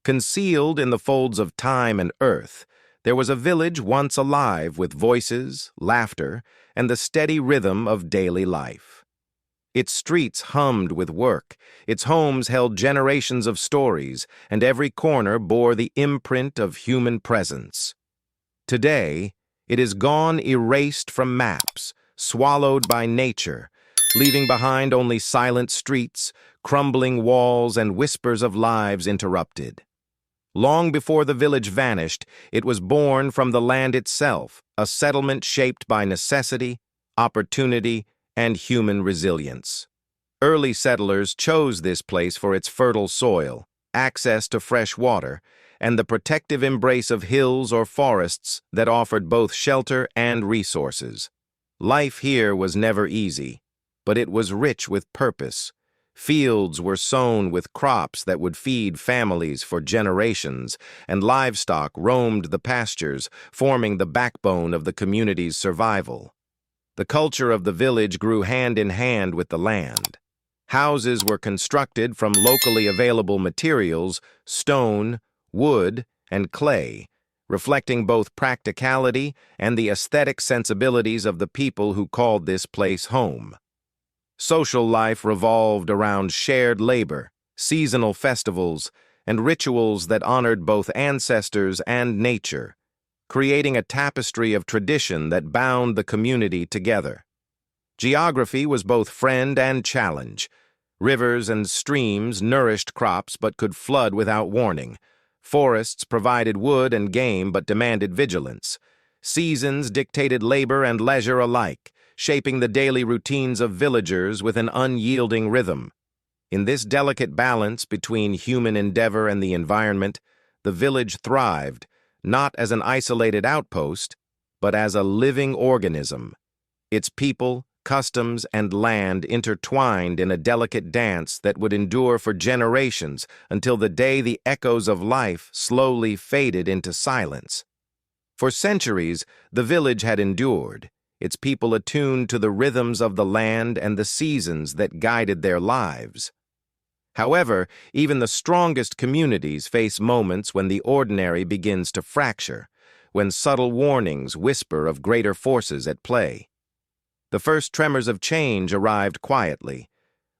Concealed in the folds of time and earth, there was a village once alive with voices, laughter, and the steady rhythm of daily life. Its streets hummed with work, its homes held generations of stories, and every corner bore the imprint of human presence. Today, it is gone erased from maps, swallowed by nature, leaving behind only silent streets, crumbling walls, and whispers of lives interrupted. Long before the village vanished, it was born from the land itself, a settlement shaped by necessity, opportunity, and human resilience. Early settlers chose this place for its fertile soil, access to fresh water, and the protective embrace of hills or forests that offered both shelter and resources. Life here was never easy, but it was rich with purpose. Fields were sown with crops that would feed families for generations, and livestock roamed the pastures, forming the backbone of the community's survival. The culture of the village grew hand in hand with the land. Houses were constructed from locally available materials, stone, wood, and clay, reflecting both practicality and the aesthetic sensibilities of the people who called this place home. Social life revolved around shared labor, seasonal festivals, and rituals that honored both ancestors and nature, creating a tapestry of tradition that bound the community together. Geography was both friend and challenge. Rivers and streams nourished crops but could flood without warning. Forests provided wood and game but demanded vigilance. Seasons dictated labor and leisure alike, shaping the daily routines of villagers with an unyielding rhythm. In this delicate balance between human endeavor and the environment, the village thrived, not as an isolated outpost, but as a living organism. Its people, customs, and land intertwined in a delicate dance that would endure for generations until the day the echoes of life slowly faded into silence. For centuries, the village had endured, its people attuned to the rhythms of the land and the seasons that guided their lives. However, even the strongest communities face moments when the ordinary begins to fracture, when subtle warnings whisper of greater forces at play. The first tremors of change arrived quietly.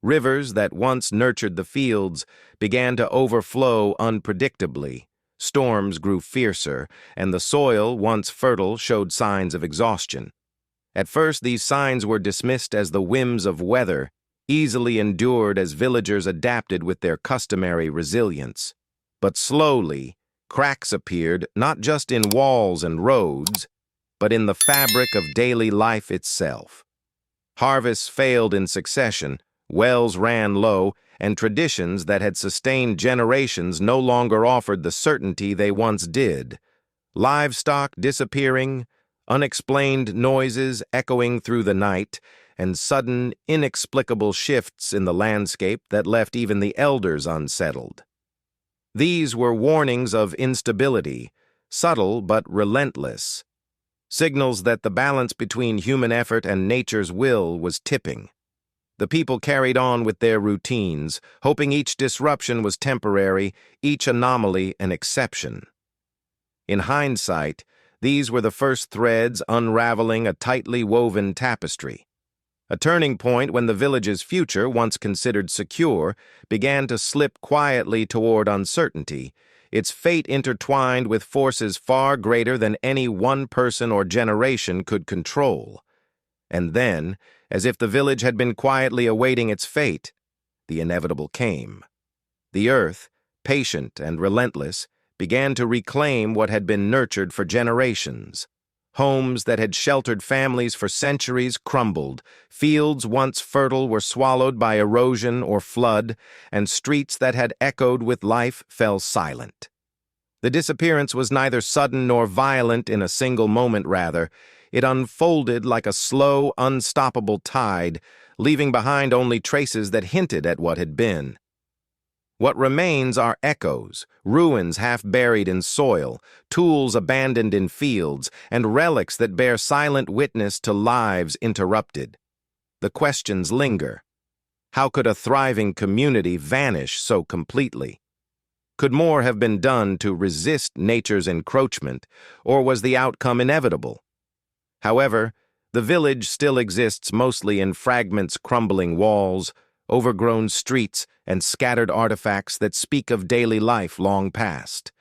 Rivers that once nurtured the fields began to overflow unpredictably. Storms grew fiercer, and the soil, once fertile, showed signs of exhaustion. At first, these signs were dismissed as the whims of weather, easily endured as villagers adapted with their customary resilience. But slowly, cracks appeared not just in walls and roads, but in the fabric of daily life itself. Harvests failed in succession, wells ran low, and traditions that had sustained generations no longer offered the certainty they once did. Livestock disappearing, unexplained noises echoing through the night, and sudden, inexplicable shifts in the landscape that left even the elders unsettled. These were warnings of instability, subtle but relentless, signals that the balance between human effort and nature's will was tipping. The people carried on with their routines, hoping each disruption was temporary, each anomaly an exception. In hindsight, these were the first threads unraveling a tightly woven tapestry. A turning point when the village's future, once considered secure, began to slip quietly toward uncertainty, its fate intertwined with forces far greater than any one person or generation could control. And then, as if the village had been quietly awaiting its fate, the inevitable came. The earth, patient and relentless, began to reclaim what had been nurtured for generations. Homes that had sheltered families for centuries crumbled, fields once fertile were swallowed by erosion or flood, and streets that had echoed with life fell silent. The disappearance was neither sudden nor violent in a single moment, rather. It unfolded like a slow, unstoppable tide, leaving behind only traces that hinted at what had been. What remains are echoes, ruins half buried in soil, tools abandoned in fields, and relics that bear silent witness to lives interrupted. The questions linger. How could a thriving community vanish so completely? Could more have been done to resist nature's encroachment, or was the outcome inevitable? However, the village still exists mostly in fragments, crumbling walls, overgrown streets, and scattered artifacts that speak of daily life long past.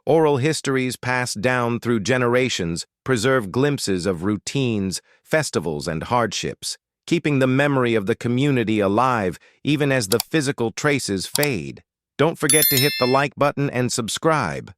Oral histories passed down through generations preserve glimpses of routines, festivals, and hardships, keeping the memory of the community alive even as the physical traces fade. Don't forget to hit the like button and subscribe.